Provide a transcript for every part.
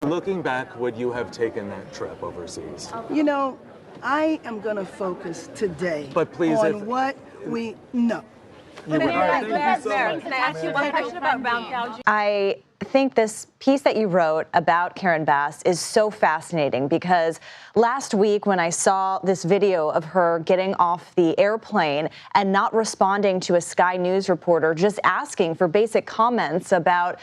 Looking back, would you have taken that trip overseas? You know, I am going to focus today But please, on what we know. Can I ask you one question about round gouging? I think this piece that you wrote about Karen Bass is so fascinating because last week when I saw this video of her getting off the airplane and not responding to a Sky News reporter, just asking for basic comments about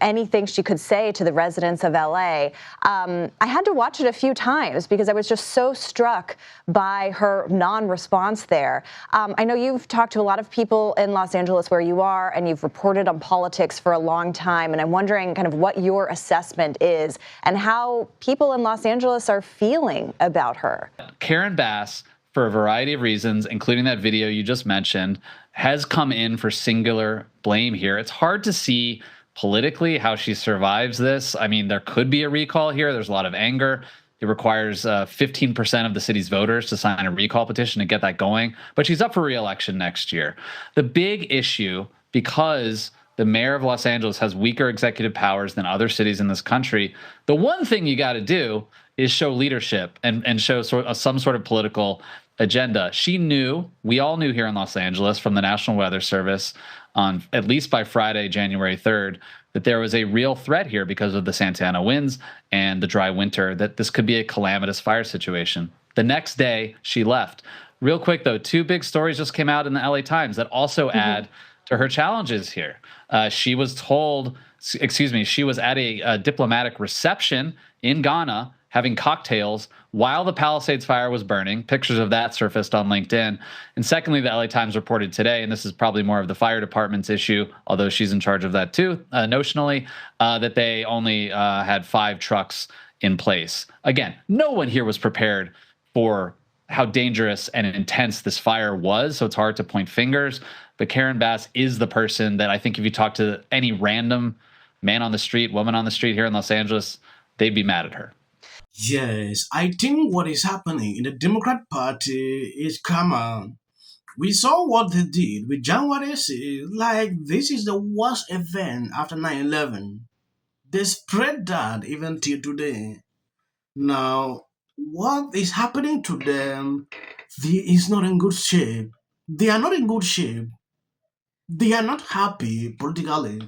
anything she could say to the residents of LA. I had to watch it a few times because I was just so struck by her non-response there. I know you've talked to a lot of people in Los Angeles where you are, and you've reported on politics for a long time, and I'm wondering kind of what your assessment is and how people in Los Angeles are feeling about her. Karen Bass, for a variety of reasons, including that video you just mentioned, has come in for singular blame here. It's hard to see politically how she survives this. I mean, there could be a recall here. There's a lot of anger. It requires 15% of the city's voters to sign a recall petition to get that going. But she's up for re-election next year. The big issue, because the mayor of Los Angeles has weaker executive powers than other cities in this country, the one thing you got to do is show leadership and show some sort of political agenda. She knew, we all knew here in Los Angeles from the National Weather Service, on at least by Friday, January 3rd, that there was a real threat here because of the Santana winds and the dry winter, that this could be a calamitous fire situation. The next day, she left. Real quick, though, two big stories just came out in the LA Times that also add to her challenges here. She was at a diplomatic reception in Ghana having cocktails while the Palisades fire was burning. Pictures of that surfaced on LinkedIn. And secondly, the LA Times reported today, and this is probably more of the fire department's issue, although she's in charge of that too, notionally, that they only had 5 trucks in place. Again, no one here was prepared for how dangerous and intense this fire was, so it's hard to point fingers. But Karen Bass is the person that I think if you talk to any random man on the street, woman on the street here in Los Angeles, they'd be mad at her. Yes, I think what is happening in the Democrat Party is common. We saw what they did with January 6th, like this is the worst event after 9/11. They spread that even till today. Now, what is happening to them is not in good shape. They are not in good shape. They are not happy politically.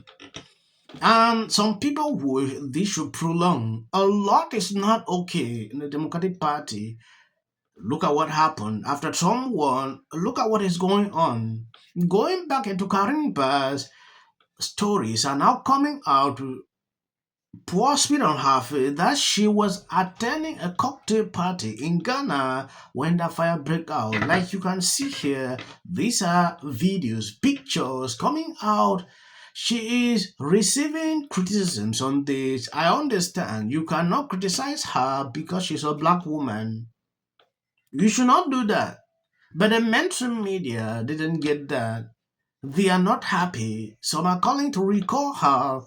And some people wish this should prolong. A lot is not okay in the Democratic Party. Look at what happened after Trump won. Look at what is going on. Going back into Karen Bass, stories are now coming out. Poor spit on her face that she was attending a cocktail party in Ghana when the fire broke out. Like you can see here, these are videos, pictures coming out. She is receiving criticisms on this. I understand you cannot criticize her because she's a black woman. You should not do that. But the mainstream media didn't get that. They are not happy. Some are calling to recall her.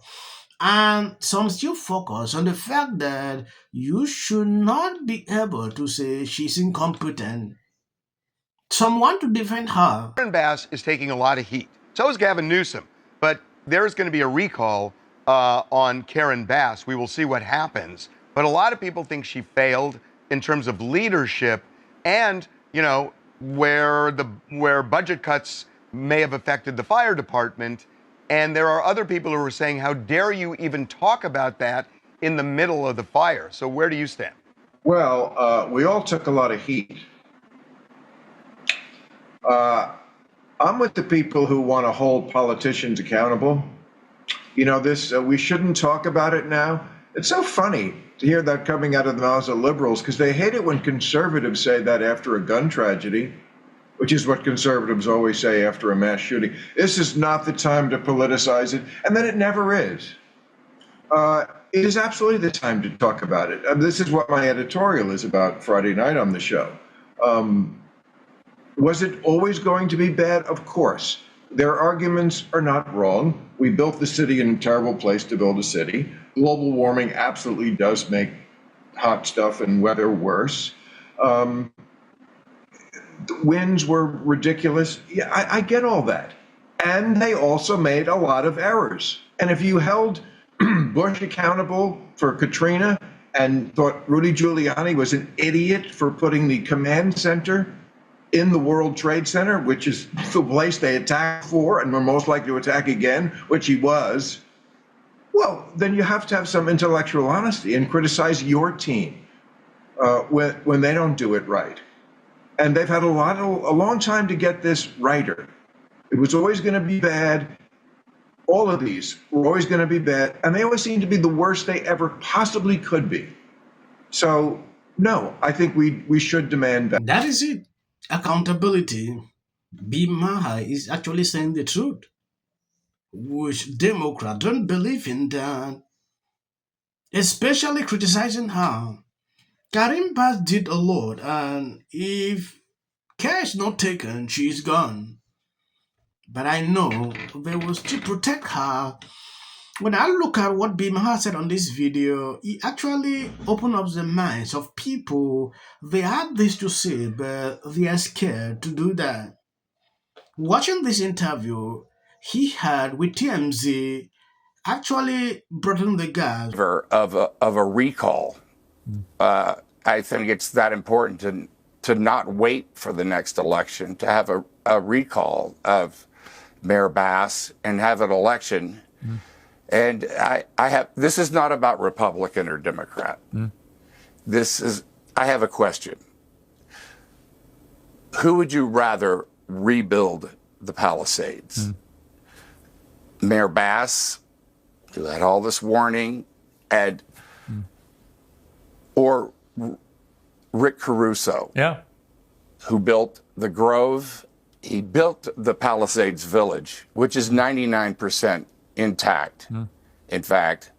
And some still focus on the fact that you should not be able to say she's incompetent. Some want to defend her. Karen Bass is taking a lot of heat. So is Gavin Newsom. But there's going to be a recall on Karen Bass. We will see what happens. But a lot of people think she failed in terms of leadership and, where budget cuts may have affected the fire department. And there are other people who are saying, how dare you even talk about that in the middle of the fire? So where do you stand? Well, we all took a lot of heat. I'm with the people who want to hold politicians accountable. We shouldn't talk about it now. It's so funny to hear that coming out of the mouths of liberals because they hate it when conservatives say that after a gun tragedy, which is what conservatives always say after a mass shooting. This is not the time to politicize it, and then it never is. It is absolutely the time to talk about it. This is what my editorial is about Friday night on the show. Was it always going to be bad? Of course. Their arguments are not wrong. We built the city in a terrible place to build a city. Global warming absolutely does make hot stuff and weather worse. The winds were ridiculous. Yeah, I get all that. And they also made a lot of errors. And if you held Bush accountable for Katrina and thought Rudy Giuliani was an idiot for putting the command center in the World Trade Center, which is the place they attacked for and were most likely to attack again, which he was. Well, then you have to have some intellectual honesty and criticize your team when they don't do it right. And they've had a long time to get this righter. It was always going to be bad. All of these were always going to be bad, and they always seem to be the worst they ever possibly could be. So, no, I think we should demand that. That is it. Accountability. Maher is actually saying the truth, which Democrats don't believe in that, especially criticizing her. Karim Bass did a lot, and if care is not taken, she's gone. But I know they will still protect her. When I look at what Maher said on this video, he actually opened up the minds of people. They had this to say, but they are scared to do that. Watching this interview he had with TMZ actually brought in the gas. Of a recall. I think it's that important to not wait for the next election, to have a recall of Mayor Bass and have an election. And this is not about Republican or Democrat. I have a question. Who would you rather rebuild the Palisades? Mayor Bass, who had all this warning, or Rick Caruso, who built the Grove. He built the Palisades Village, which is 99% intact. In fact,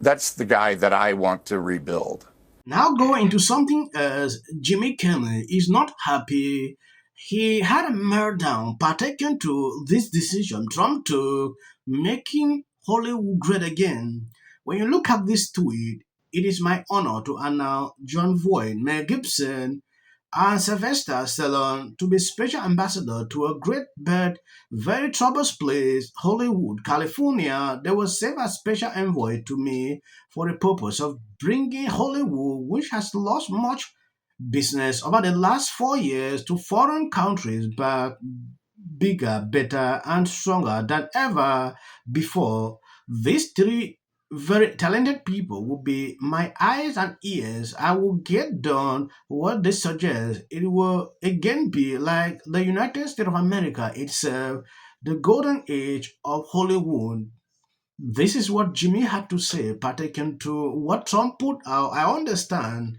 that's the guy that I want to rebuild. Now going into something else, Jimmy Kimmel is not happy. He had a meltdown pertaining to this decision Trump took, making Hollywood great again. When you look at this tweet, it is my honor to announce John Voight, Mel Gibson, and Sylvester Stallone to be special ambassador to a great but very troubled place, Hollywood, California. They will serve as special envoy to me for the purpose of bringing Hollywood, which has lost much business over the last 4 years, to foreign countries, back bigger, better, and stronger than ever before. These three very talented people will be my eyes and ears. I will get done what they suggest. It will again be like the United States of America itself, the golden age of Hollywood. This is what Jimmy had to say, pertaining to what Trump put out. I understand.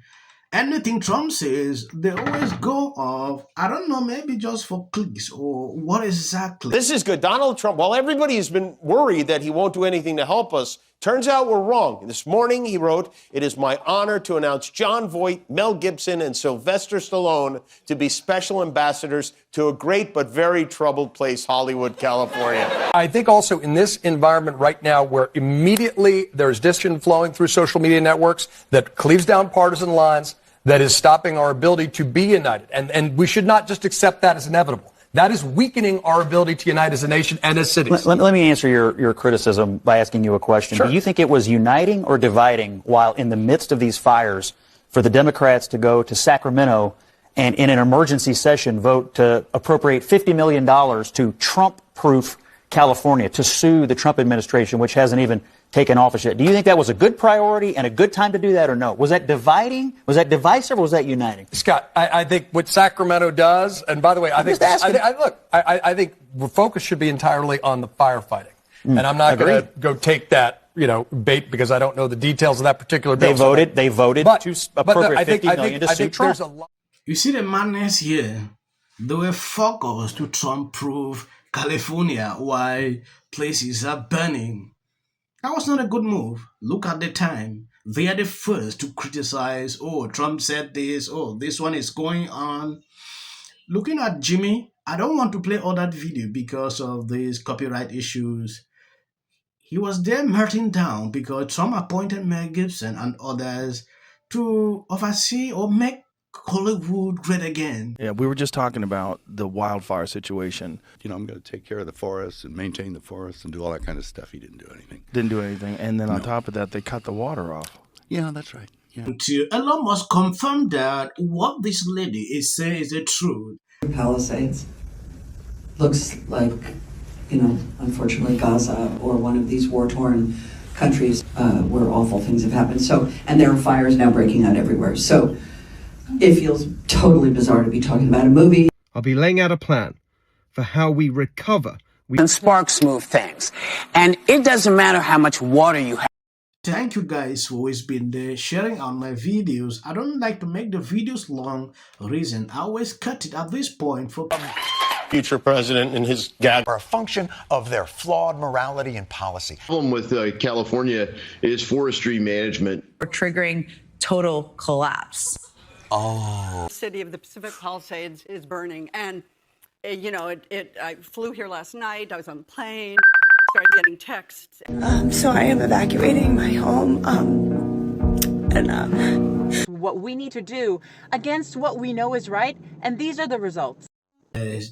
Anything Trump says, they always go off. I don't know, maybe just for clicks or what exactly. This is good. Donald Trump, while everybody has been worried that he won't do anything to help us, turns out we're wrong. This morning he wrote, "It is my honor to announce John Voight, Mel Gibson, and Sylvester Stallone to be special ambassadors to a great but very troubled place, Hollywood, California." I think also in this environment right now where immediately there's discussion flowing through social media networks that cleaves down partisan lines, that is stopping our ability to be united. And we should not just accept that as inevitable. That is weakening our ability to unite as a nation and as cities. Let me answer your criticism by asking you a question. Sure. Do you think it was uniting or dividing while in the midst of these fires for the Democrats to go to Sacramento and in an emergency session vote to appropriate $50 million to Trump-proof California, to sue the Trump administration, which hasn't even taken office yet? Do you think that was a good priority and a good time to do that, or no? Was that dividing? Was that divisive, or was that uniting? Scott, I think what Sacramento does, and by the way, I think the focus should be entirely on the firefighting. And I'm not going to go take that, bait, because I don't know the details of that particular bill. They voted to appropriate $50 million to sue Trump. You see the madness here? They were focused to Trump-proof California while places are burning. That was not a good move. Look at the time. They are the first to criticize, oh, Trump said this, oh, this one is going on. Looking at Jimmy, I don't want to play all that video because of these copyright issues. He was there melting down because Trump appointed Mel Gibson and others to oversee or make Hollywood great again. Yeah, we were just talking about the wildfire situation. You know, I'm going to take care of the forests and maintain the forests and do all that kind of stuff. He didn't do anything. Didn't do anything. And then on top of that, they cut the water off. Yeah, that's right. Yeah. Until Elon Musk confirmed that what this lady is saying is the truth. Palisades looks like, unfortunately Gaza or one of these war-torn countries where awful things have happened. So, and there are fires now breaking out everywhere. So it feels totally bizarre to be talking about a movie. I'll be laying out a plan for how we recover. And sparks move things. And it doesn't matter how much water you have. Thank you guys who always been there sharing on my videos. I don't like to make the videos long. Reason I always cut it at this point for Future president and his gag are a function of their flawed morality and policy. The problem with California is forestry management. We're triggering total collapse. Oh. The city of the Pacific Palisades is burning, and I flew here last night. I was on a plane, started getting texts. So I am evacuating my home. What we need to do against what we know is right, and these are the results.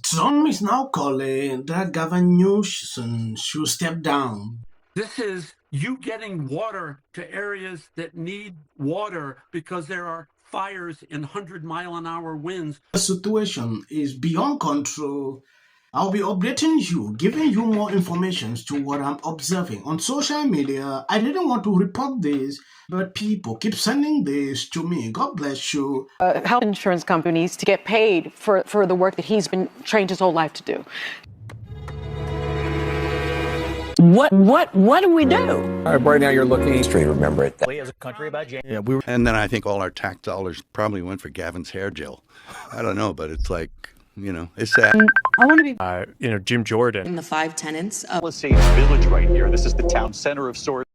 Trump is now calling that Governor Newsom should step down. This is you getting water to areas that need water because there are fires in 100-mile-an-hour winds. The situation is beyond control. I'll be updating you, giving you more information to what I'm observing on social media. I didn't want to report this, but people keep sending this to me. God bless you. Health insurance companies to get paid for the work that he's been trained his whole life to do. What do we do? All right, right now you're looking. History, remember it. As a country about Yeah, and then I think all our tax dollars probably went for Gavin's hair gel. I don't know, but it's like, it's sad. I want to be, Jim Jordan. In the 5 tenants of Palisades Village right here. This is the town center of sorts.